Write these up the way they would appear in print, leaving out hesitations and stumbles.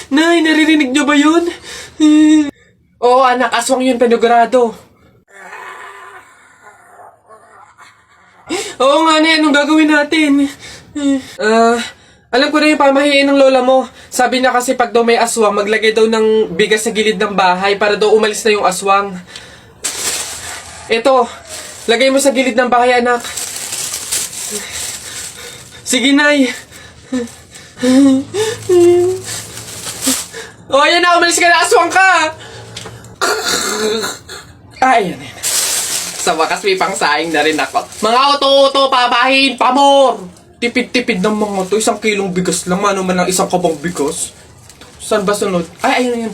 Nay, naririnig niyo ba yun? Oo, anak, aswang yun, panigurado. Oo nga, Nay, anong gagawin natin? Alam ko na yung pamahiin ng lola mo. Sabi niya kasi pag daw may aswang, maglagay daw ng bigas sa gilid ng bahay para daw umalis na yung aswang. Ito, lagay mo sa gilid ng bahay, anak. Sige, Nay. O, ayan na, umalis ka na, aswang ka! Ayan, ayan. Sa wakas may pangsaing na rin ako. Mga oto-oto, papahin, pamor! Tipid-tipid ng mga to. 1 kilong bigas lang. Ano man lang 1 kabang bigas. Saan ba sunod? Ay, ayun, ayun.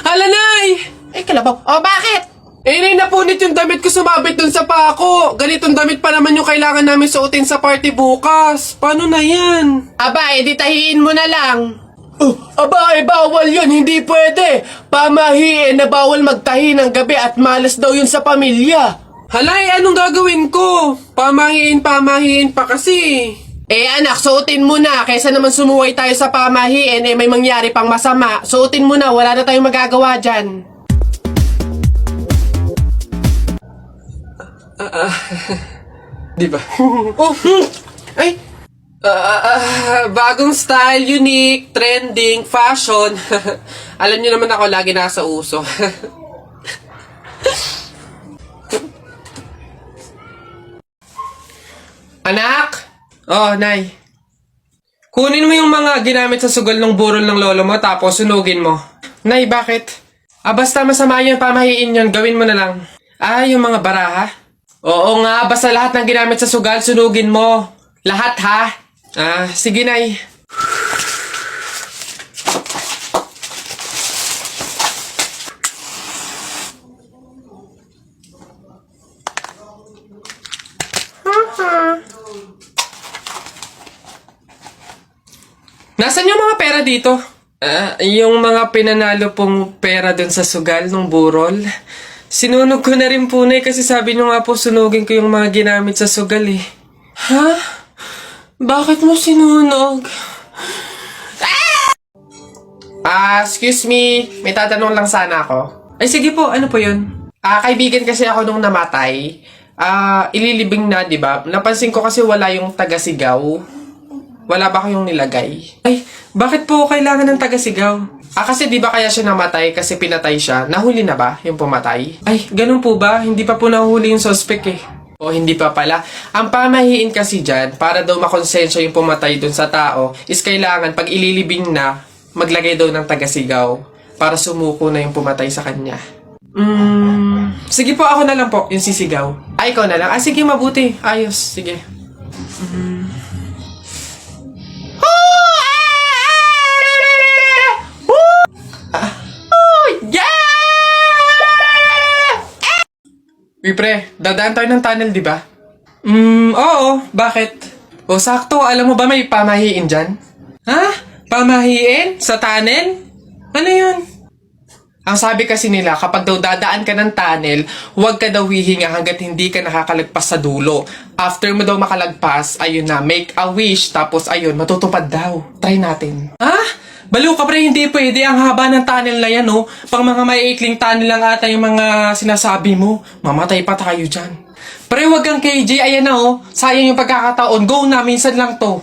Hala, Nay! Ay, kalabaw. O, bakit? Nay, napunit yung damit ko sumabit dun sa pako. Ganitong damit pa naman yung kailangan namin suotin sa party bukas. Paano na yan? Aba, edi tahiin mo na lang. Aba, bawal yun. Hindi pwede. Pamahiin na bawal magtahi ng gabi at malas daw yun sa pamilya. Halay, anong gagawin ko? Pamahiin pa kasi. Eh anak, suotin mo na. Kaysa naman sumuway tayo sa pamahiin, eh may mangyari pang masama. Suotin mo na, wala na tayong magagawa dyan. Di ba? Ay! Bagong style, unique, trending, fashion. Alam niyo naman ako, lagi nasa uso. Anak! Oh, Nay. Kunin mo yung mga ginamit sa sugal ng burol ng lolo mo tapos sunugin mo. Nay, bakit? Basta masama yun, pamahiin yun, gawin mo na lang. Yung mga baraha? Oo nga, basta lahat ng ginamit sa sugal, sunugin mo. Lahat, ha? Sige, Nay. Nasaan yung mga pera dito? Yung mga pinanalo pong pera dun sa sugal ng burol. Sinunog ko na rin po, Nay, kasi sabi nyo nga po sunugin ko yung mga ginamit sa sugal eh. Ha? Bakit mo sinunog? Excuse me. May tatanong lang sana ako. Ay, sige po. Ano po yun? Kaibigan kasi ako nung namatay. Ililibing na, di ba? Napansin ko kasi wala yung taga-sigaw. Wala ba kayong nilagay? Ay, bakit po kailangan ng taga-sigaw? Kasi di ba kaya siya namatay kasi pinatay siya? Nahuli na ba yung pumatay? Ay, ganun po ba? Hindi pa po nahuli yung suspect eh. O hindi pa pala. Ang pamahiin kasi dyan, para daw makonsensya yung pumatay dun sa tao, is kailangan pag ililibing na, maglagay daw ng taga-sigaw para sumuko na yung pumatay sa kanya. Sige po, ako na lang po, yung sisigaw. Ay, ikaw na lang. Sige, mabuti. Ayos, sige. Uy, pre, dadaan tayo ng tunnel, di ba? Oo. Bakit? O, sakto. Alam mo ba may pamahiin dyan? Ha? Pamahiin? Sa tunnel? Ano yun? Ang sabi kasi nila, kapag daw dadaan ka ng tunnel, huwag ka daw hihinga hanggat hindi ka nakakalagpas sa dulo. After mo daw makalagpas, ayun na, make a wish, tapos ayun, matutupad daw. Try natin. Ha? Baliw ka, pre, hindi pwede. Ang haba ng tunnel na yan, oh. Pang mga maiikling tunnel lang ata yung mga sinasabi mo. Mamatay pa tayo dyan. Pre, wag kang KJ. Ayan na, oh. Sayang yung pagkakataon. Go na, minsan lang to.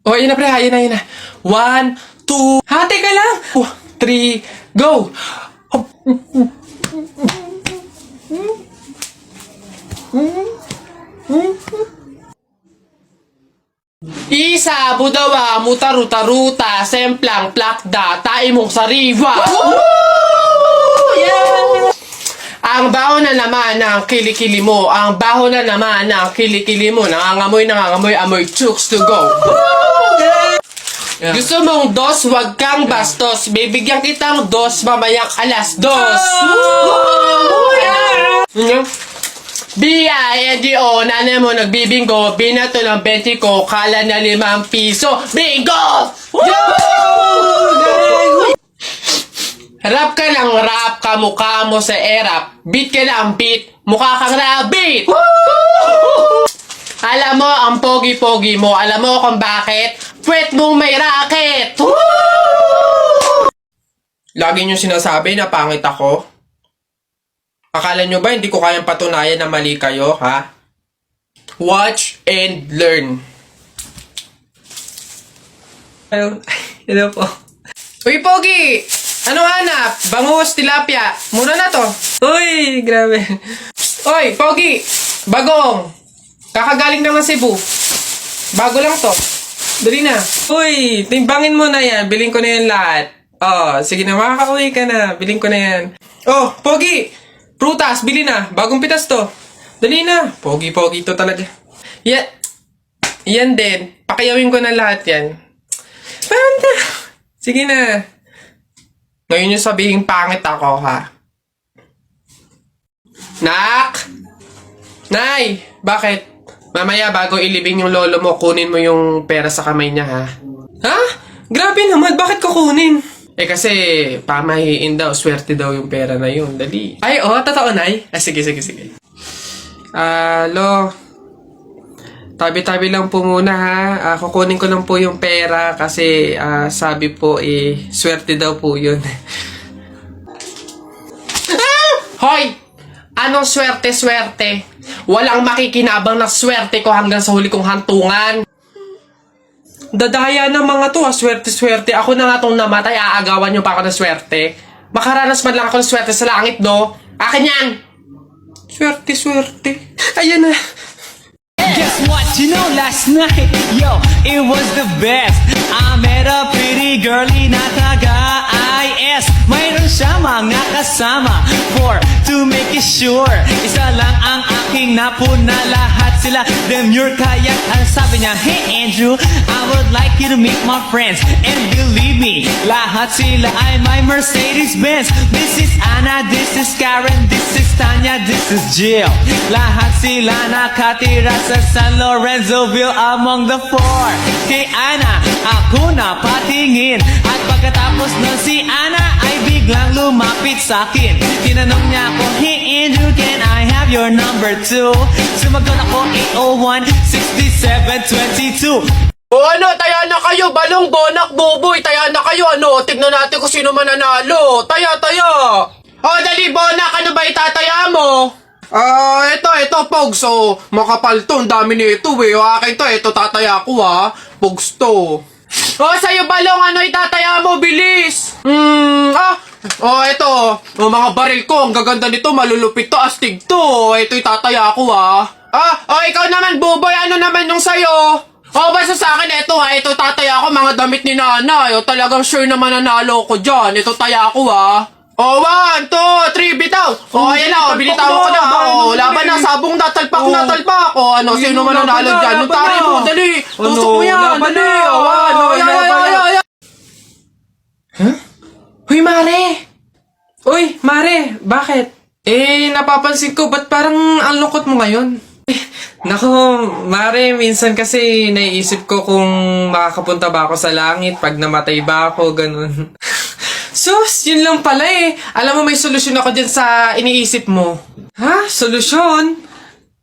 Oh, ayan na, pre. Ayan na, ayan na. 1, 2... Ha, teka lang. 3, go! Isa, budawa, mutaruta-ruta, semplang, plakda, taimong sariwa. Yeah! Ang baho na naman ng kilikili mo. Ang baho na naman ng kilikili mo. Nangangamoy, amoy chooks to go. Yeah. Gusto mong dos, wag kang bastos. Bibigyan kitang dos, mamayang alas dos. B-I-N-G-O, nanay mo nagbibingo, binato ng 20 ko, kala na 5 piso. Bingo! Rap ka ng rap, kamukha mo sa erap. Beat ka ng beat, mukha kang rabbit. Alam mo, ang pogi-pogi mo. Alam mo kung bakit? Puwet mong may racket! Lagi niyo sinasabi na pangit ako. Akala niyo ba hindi ko kayang patunayan na mali kayo, ha? Watch and learn. Hello po. Uy, Pogi! Ano hanap? Bangus, tilapia. Mura na to. Uy, grabe. Uy, Pogi! Bagong! Kakagaling lang ng Cebu. Bago lang to. Dali na. Uy, timbangin mo na yan. Biling ko na yan lahat. Oh, sige na, makakauwi ka na. Biling ko na yan. Oh, Pogi! Prutas, bili na. Bagong pitas to. Dali na. Pogi-pogi to talaga. Yan din. Pakiyawin ko na lahat yan. Panda. Sige na. Ngayon yung sabihin pangit ako, ha? Nak! Nay! Bakit? Mamaya bago ilibing yung lolo mo, kunin mo yung pera sa kamay niya, ha? Ha? Grabe naman, bakit ko kunin? Eh kasi, pamahiin daw, swerte daw yung pera na yun. Dali. Ay, oh, totoo, Nay? Ah, sige. Lo, tabi-tabi lang po muna, ha? Kukunin ko lang po yung pera kasi sabi po, swerte daw po yun. Hoy! Anong swerte-swerte? Walang makikinabang na swerte ko hanggang sa huli kong hantungan. Dadaya ng mga to, swerte-swerte. Ako na nga tong namatay, aagawan nyo pa ako ng swerte. Makaranas man lang ako ng swerte sa langit, no? Akin yan! Swerte-swerte. Ayan na. Guess what? You know, last night, yo, it was the best. I met a pretty girlie na taga-IS. Mayroon siya mga kasama to make it sure. Isa lang ang aking napuna, lahat sila demure. Kaya ang sabi niya, hey Andrew, I would like you to meet my friends. And believe me, lahat sila ay my Mercedes-Benz. This is Anna, this is Karen, this is Tanya, this is Jill. Lahat sila nakatira sa San Lorenzoville among the four. Kay Ana, ako na patingin. At pagkatapos nun si Ana ay biglang lumapit sa akin. Tinanong niya ako, hey Andrew, can I have your number too? Sumagot ako 801-6722. O ano, taya na kayo, balong, bonak, buboy, taya na kayo, ano, tignan natin kung sino mananalo. Taya. O, dali, bonak, ano ba itataya mo? Ito, Pogs, makapal to, ang dami nito, O, akin to, ito, tataya ko, ha. Pogs to. O, sa'yo, balong, ano itataya mo, bilis? Ito, mga baril ko, ang gaganda nito, malulupit to, astig to. Ito, itataya ko, ha. Ikaw naman, buboy, ano naman yung sa'yo? Basta sa akin, ito ha, ito tataya ko, mga damit ni nanay. Talagang sure na mananalo ko dyan. Ito taya ko ha. 1, 2, 3, bitaw. Ayan na, binitawan ko na. Laban na, sabong natalpak. Ano, sino mananalo dyan? Nutari mo, dali. Tusok mo yan, dali. Ay. Huh? Uy, Mare! Uy, Mare, bakit? Napapansin ko, ba't parang ang lungkot mo ngayon? Nako, Mare, minsan kasi naiisip ko kung makakapunta ba ako sa langit pag namatay ba ako, ganun. Sus, yun lang pala Alam mo, may solusyon ako dyan sa iniisip mo. Ha? Solusyon?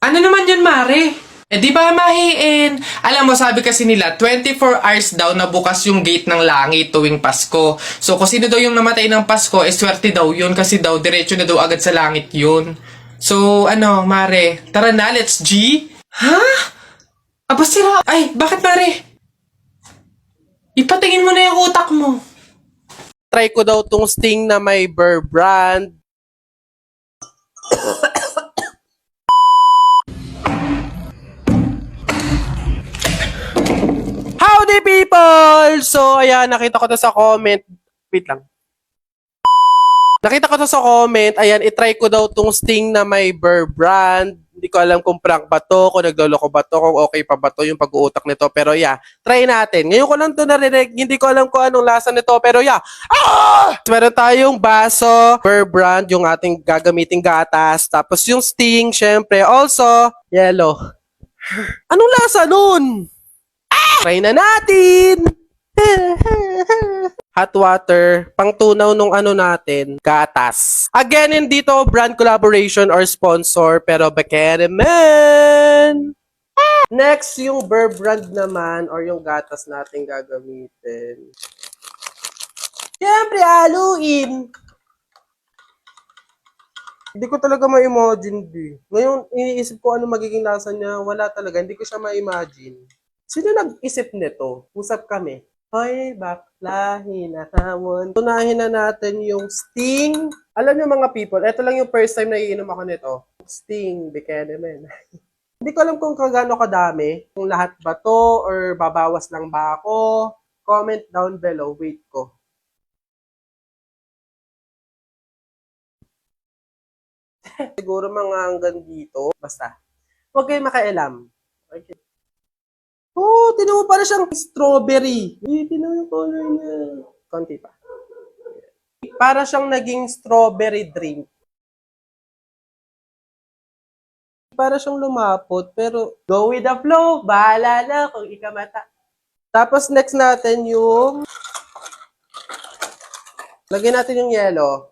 Ano naman yun, Mare? Di ba mahiin? Alam mo, sabi kasi nila, 24 hours daw na bukas yung gate ng langit tuwing Pasko. So, kung sino daw yung namatay ng Pasko, swerte daw yun kasi daw, diretso na daw agad sa langit yun. So, ano, Mare, tara na, let's G? Ha? Aba, sira. Ay, bakit, Mare? Ipatingin mo na yung utak mo. Try ko daw tong Sting na may Burr brand. Howdy people! So, ayan, nakita ko to sa comment. Wait lang. Nakita ko to sa comment. Ayan, itry ko daw tong Sting na may Burr brand. Hindi ko alam kung prank ba to, kung nagloloko ba to, kung okay pa ba to yung pag-uutak nito. Pero yeah, try natin. Ngayon ko lang to narinig. Hindi ko alam kung anong lasa nito. Pero yeah. Meron tayong baso, Burr brand, yung ating gagamiting gatas. Tapos yung Sting, syempre. Also, yellow. Anong lasa nun? Try na natin! Hot water, pangtunaw nung ano natin, gatas. Again, hindi to brand collaboration or sponsor, pero bakit man? Next, yung Bear Brand naman or yung gatas natin gagamitin. Siyempre, haluin. Hindi ko talaga ma-imagine, B. Ngayon, iniisip ko ano magiging lasa niya. Wala talaga. Hindi ko siya ma-imagine. Sino nag-isip nito? Usap kami. Hoy, bakla, hinahamon. Tunahin na natin yung Sting. Alam niyo mga people, ito lang yung first time na iinom ako nito. Sting, Bekenemen. Hindi ko alam kung kagano kadami. Kung lahat ba to or babawas lang ba ako. Comment down below. Wait ko. Siguro mga hanggang dito. Basta. Huwag kayo makailam. Okay. Oh, tinan mo para siyang strawberry. Tinan mo yung color niya. Konti pa. Para siyang naging strawberry drink. Para siyang lumapot, pero go with the flow. Bahala na kung ikamata. Tapos next natin yung lagyan natin yung yellow.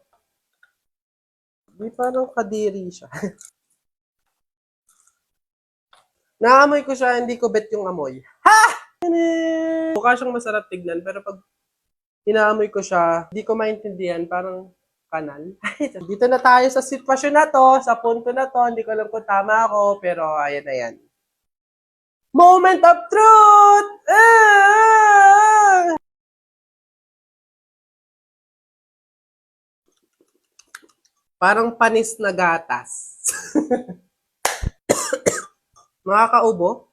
Di parang kadiri siya. Naamoy ko siya, hindi ko bet yung amoy. Ha! Mukha siyang masarap tignan, pero pag inaamoy ko siya, hindi ko maintindihan, parang kanal. Dito na tayo sa sitwasyon na to, sa punto na to, hindi ko alam kung tama ako, pero ayan na yan. Moment of truth! Parang panis na gatas. Makakaubo?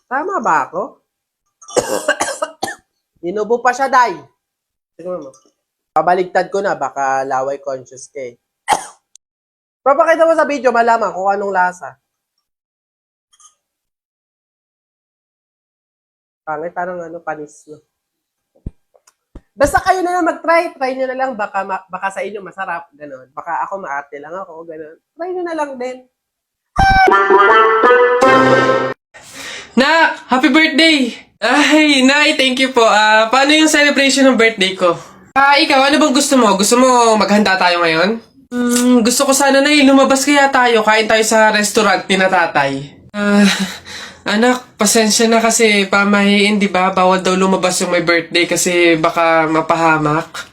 Tama ba ako? Inubo pa siya, Day. Tingnan mo. Pabaligtad ko na, baka laway conscious ka eh. Papakita mo sa video, malaman kung anong lasa. Pangit, parang panis. No? Basta kayo na lang mag-try. Try nyo na lang. Baka sa inyo masarap. Ganon. Baka ako maarte lang ako. Ganon. Try nyo na lang din. Nak! Happy birthday! Ay, Nay, thank you po. Paano yung celebration ng birthday ko? Ikaw, ano bang gusto mo? Gusto mo maghanda tayo ngayon? Gusto ko sana, Nay, lumabas kaya tayo. Kain tayo sa restaurant ni na tatay. Anak, pasensya na kasi pamahiin, di ba? Bawal daw lumabas yung may birthday kasi baka mapahamak.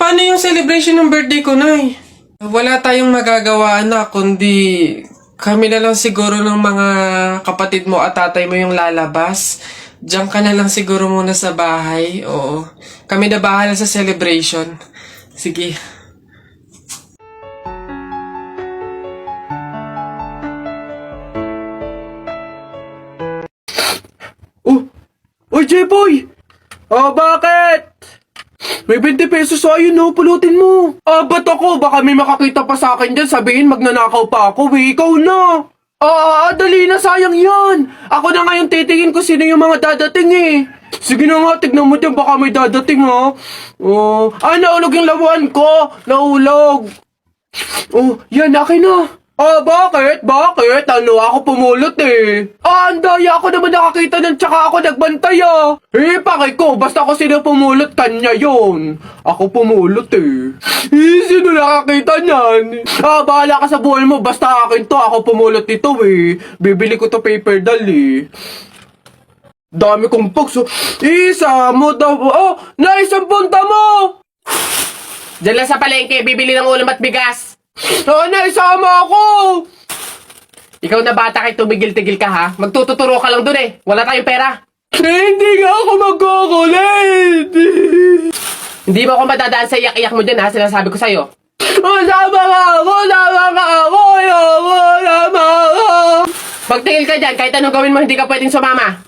Paano yung celebration ng birthday ko, Nay? Wala tayong magagawa, anak, kundi kami na lang siguro ng mga kapatid mo at tatay mo yung lalabas. Diyan ka na lang siguro muna sa bahay. Oo. Kami na bahala sa celebration. Sige. Uy, J-Boy! Bakit? May 20 pesos sa'yo, no? Pulutin mo. Ba't ako? Baka may makakita pa sa akin dyan. Sabihin, magnanakaw pa ako. Ikaw na. Dali na, sayang yan. Ako na ngayon titingin ko sino yung mga dadating eh. Sige na nga, tignan mo dyan. Baka may dadating, ha? Naulog yung labuan ko. Naulog. Yan, akin na. Bakit? Bakit? Ako pumulot eh. Ang daya ako naman nakakita ng tsaka ako nagbantay pakay ko, basta ako sino pumulot, kanya yun. Ako pumulot eh. Sino nakakita niyan? Bahala ka sa buhay mo, basta akin to, ako pumulot ito eh. Bibili ko to paper doll eh. Dami kong pugs. Isa mo daw. Naisang punta mo! Diyan lang sa palengke, bibili ng ulam at bigas. Naisama ako! Ikaw na bata kay tumigil-tigil ka ha? Magtututuro ka lang dun eh. Wala tayong pera. Hindi nga ako magkukulit! Hindi mo ako madadaan sa iyak-iyak mo dyan ha, sinasabi ko sa'yo. Sama ka ako! Magtingil ka dyan, kahit anong gawin mo, hindi ka pwedeng sumama.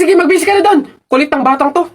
Sige, magbisi ka na doon. Kulit ng batang to.